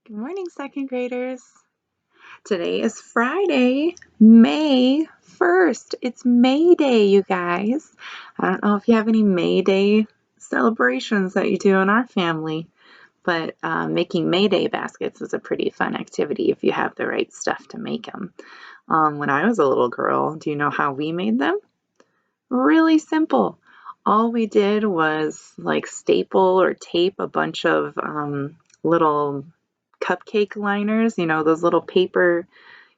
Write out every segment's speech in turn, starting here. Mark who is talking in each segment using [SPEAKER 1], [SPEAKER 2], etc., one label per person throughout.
[SPEAKER 1] Good morning, second graders. Today is Friday, May 1st. It's May Day, you guys. I don't know if you have any May Day celebrations that you do in our family, but making May Day baskets is a pretty fun activity if you have the right stuff to make them. When I was a little girl, do you know how we made them? Really simple. All we did was like staple or tape a bunch of little cupcake liners, those little paper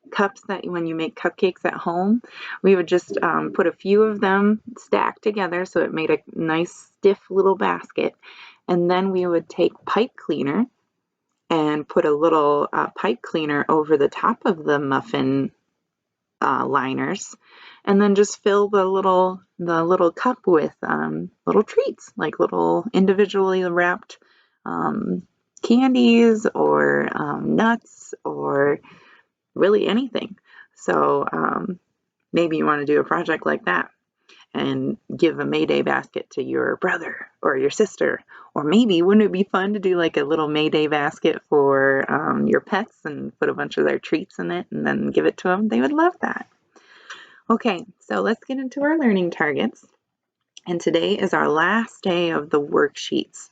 [SPEAKER 1] cups that when you make cupcakes at home, we would just put a few of them stacked together so it made a nice stiff little basket. And then we would take pipe cleaner and put a little pipe cleaner over the top of the muffin liners, and then just fill the little cup with little treats, like little individually wrapped candies or nuts or really anything. So maybe you want to do a project like that and give a May Day basket to your brother or your sister. Or maybe wouldn't it be fun to do like a little May Day basket for your pets and put a bunch of their treats in it and then give it to them? They would love that. Okay, so let's get into our learning targets. And today is our last day of the worksheets.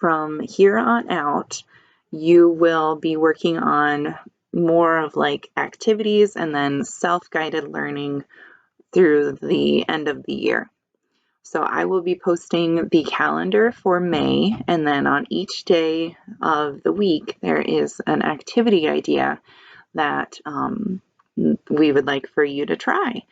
[SPEAKER 1] From here on out, you will be working on more of like activities and then self-guided learning through the end of the year. So I will be posting the calendar for May, and then on each day of the week, there is an activity idea that we would like for you to try.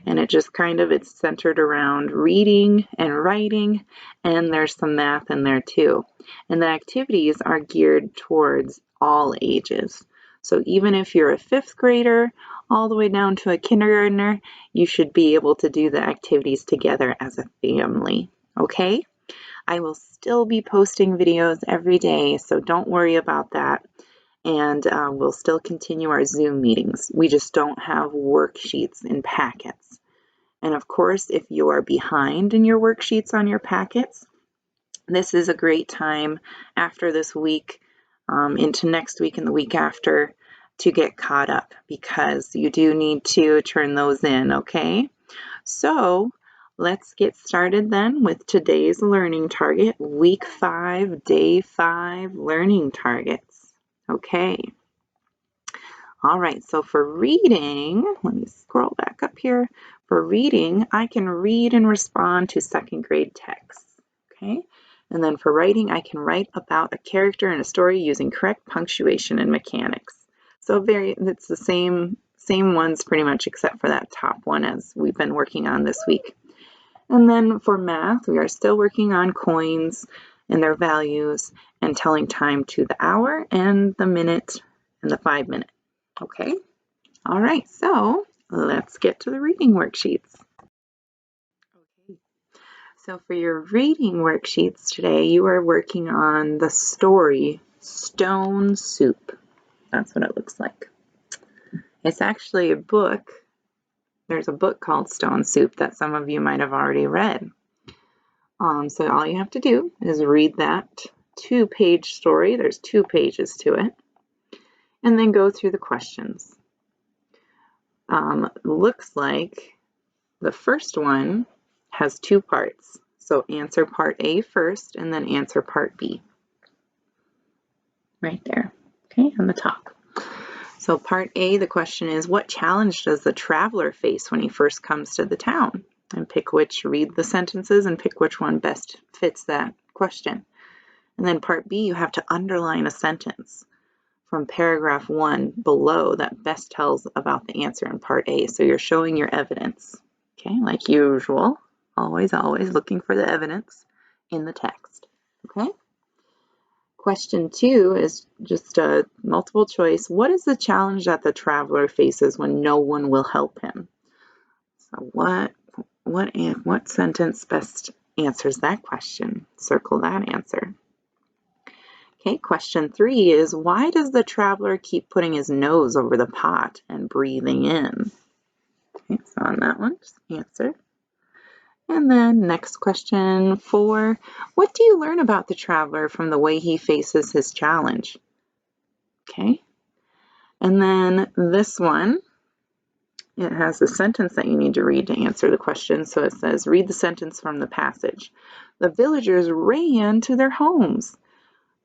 [SPEAKER 1] And it's centered around reading and writing, and there's some math in there too. And the activities are geared towards all ages. So even if you're a fifth grader all the way down to a kindergartner, you should be able to do the activities together as a family, okay? I will still be posting videos every day, so don't worry about that. And we'll still continue our Zoom meetings. We just don't have worksheets in packets. And of course, if you are behind in your worksheets on your packets, this is a great time after this week into next week and the week after to get caught up, because you do need to turn those in, okay? So let's get started then with today's learning target, week 5, day 5 learning targets. Okay. All right, so for reading, let me scroll back up here. For reading, I can read and respond to second grade texts, okay? And then for writing, I can write about a character in a story using correct punctuation and mechanics. So it's the same ones pretty much, except for that top one as we've been working on this week. And then for math, we are still working on coins and their values and telling time to the hour and the minute and the 5 minute. Okay. All right. So let's get to the reading worksheets. Okay. So for your reading worksheets today, you are working on the story Stone Soup. That's what it looks like. It's actually a book. There's a book called Stone Soup that some of you might have already read. So all you have to do is read that 2-page story. There's 2 pages to it. And then go through the questions. Looks like the first one has 2 parts. So answer part A first and then answer part B. Right there, okay, on the top. So part A, the question is, what challenge does the traveler face when he first comes to the town? And read the sentences and pick which one best fits that question. And then part B, you have to underline a sentence from paragraph 1 below that best tells about the answer in part A. So you're showing your evidence, okay, like usual, always looking for the evidence in the text, okay? Question 2 is just a multiple choice. What is the challenge that the traveler faces when no one will help him? So what sentence best answers that question? Circle that answer. Okay, question 3 is, why does the traveler keep putting his nose over the pot and breathing in? Okay, so on that one, just answer. And then next question 4, what do you learn about the traveler from the way he faces his challenge? Okay. And then this one, it has a sentence that you need to read to answer the question. So it says, read the sentence from the passage. The villagers ran to their homes.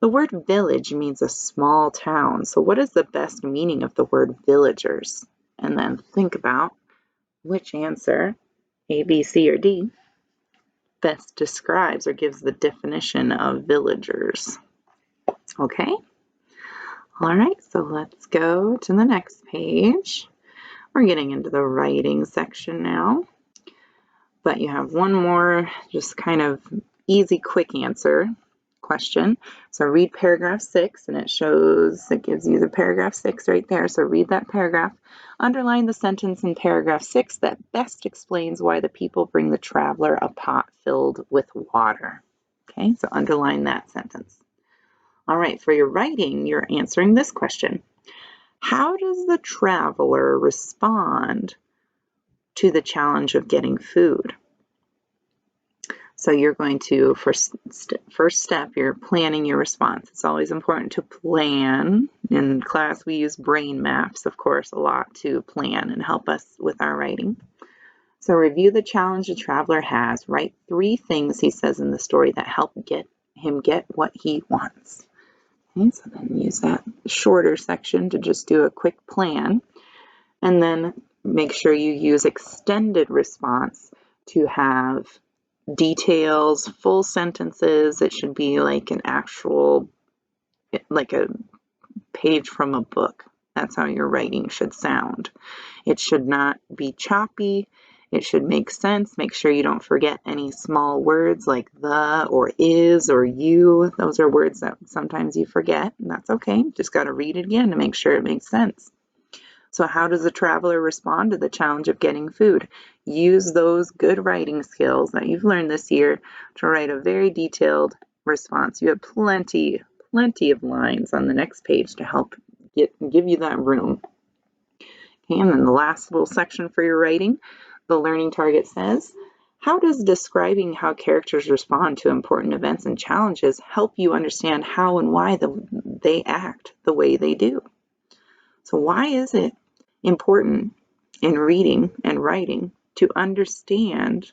[SPEAKER 1] The word village means a small town. So what is the best meaning of the word villagers? And then think about which answer, A, B, C, or D, best describes or gives the definition of villagers. Okay? All right, so let's go to the next page. We're getting into the writing section now, but you have one more just kind of easy, quick answer question. So read paragraph 6, and it gives you the paragraph 6 right there. So read that paragraph. Underline the sentence in paragraph 6 that best explains why the people bring the traveler a pot filled with water. Okay, so underline that sentence. All right, for your writing, you're answering this question. How does the traveler respond to the challenge of getting food? So you're going to, first step, you're planning your response. It's always important to plan. In class, we use brain maps, of course, a lot to plan and help us with our writing. So review the challenge the traveler has. Write 3 things he says in the story that help him get what he wants. Okay, so then use that shorter section to just do a quick plan. And then make sure you use extended response to have details, full sentences. It should be like an actual, like a page from a book. That's how your writing should sound. It should not be choppy. It should make sense. Make sure you don't forget any small words like the or is or you. Those are words that sometimes you forget, and that's okay. Just got to read it again to make sure it makes sense. So how does the traveler respond to the challenge of getting food? Use those good writing skills that you've learned this year to write a very detailed response. You have plenty of lines on the next page to help give you that room. Okay, and then the last little section for your writing, the learning target says, how does describing how characters respond to important events and challenges help you understand how and why they act the way they do? So why is it important in reading and writing to understand,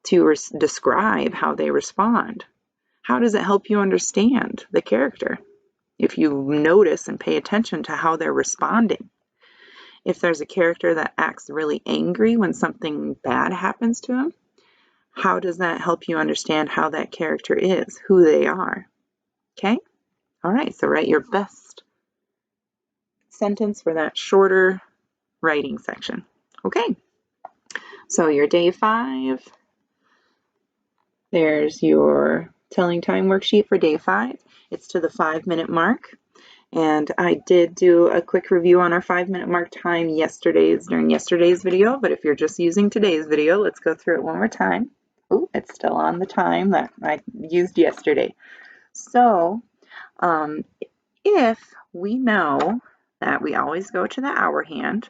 [SPEAKER 1] to describe how they respond? How does it help you understand the character? If you notice and pay attention to how they're responding. If there's a character that acts really angry when something bad happens to him, how does that help you understand how that character is, who they are? Okay? All right, so write your best sentence for that shorter writing section. Okay, so your day 5, there's your telling time worksheet for day 5. It's to the 5-minute mark. And I did do a quick review on our 5-minute mark time during yesterday's video, but if you're just using today's video, let's go through it one more time. Oh, it's still on the time that I used yesterday. So if we know that we always go to the hour hand,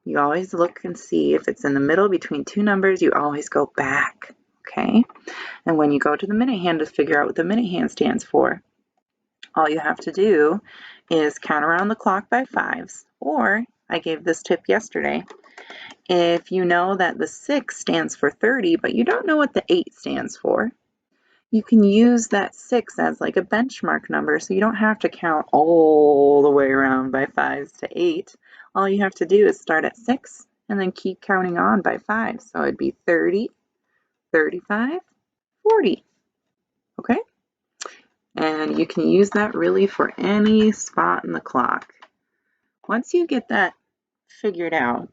[SPEAKER 1] you always look and see if it's in the middle between 2 numbers, you always go back, okay? And when you go to the minute hand to figure out what the minute hand stands for, all you have to do is count around the clock by 5s, or I gave this tip yesterday. If you know that the 6 stands for 30, but you don't know what the 8 stands for, you can use that 6 as like a benchmark number, so you don't have to count all the way around by 5s to 8. All you have to do is start at 6 and then keep counting on by 5. So it'd be 30, 35, 40. Okay? And you can use that really for any spot in the clock. Once you get that figured out,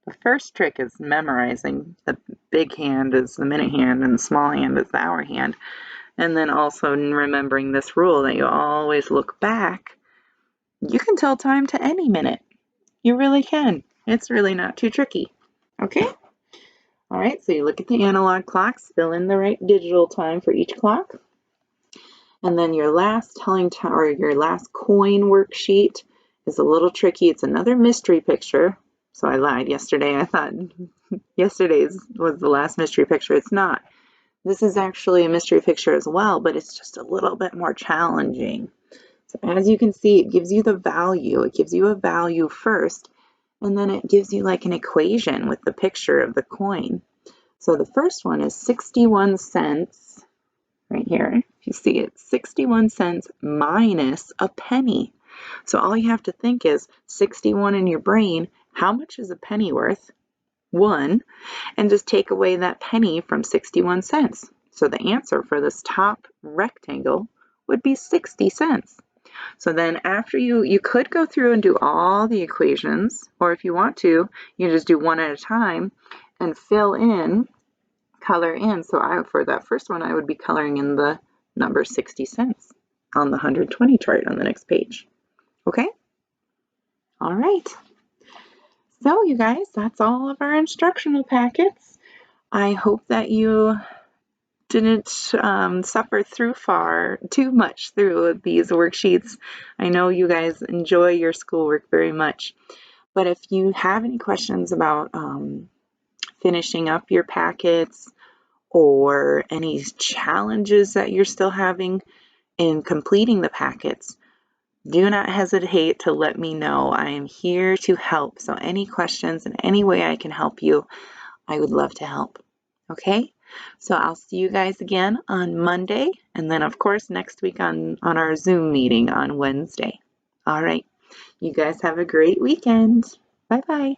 [SPEAKER 1] the first trick is memorizing. The big hand is the minute hand and the small hand is the hour hand. And then also remembering this rule that you always look back. You can tell time to any minute. You really can. It's really not too tricky. Okay? All right, so you look at the analog clocks, fill in the right digital time for each clock. And then your last telling time, or your last coin worksheet is a little tricky. It's another mystery picture. So I lied yesterday. I thought yesterday's was the last mystery picture. It's not. This is actually a mystery picture as well, but it's just a little bit more challenging. So as you can see, it gives you the value. It gives you a value first, and then it gives you like an equation with the picture of the coin. So the first one is 61 cents right here. If you see it, 61 cents minus a penny. So all you have to think is 61 in your brain. How much is a penny worth? 1. And just take away that penny from 61 cents. So the answer for this top rectangle would be 60 cents. So then after you could go through and do all the equations, or if you want to, you just do one at a time and fill in, color in. So for that first one, I would be coloring in the number 60 cents on the 120 chart on the next page. Okay? All right. So you guys, that's all of our instructional packets. I hope that you didn't suffer too much through these worksheets. I know you guys enjoy your schoolwork very much, but if you have any questions about finishing up your packets or any challenges that you're still having in completing the packets, do not hesitate to let me know. I am here to help. So any questions in any way I can help you, I would love to help. Okay? So I'll see you guys again on Monday, and then of course next week on our Zoom meeting on Wednesday. All right. You guys have a great weekend. Bye-bye.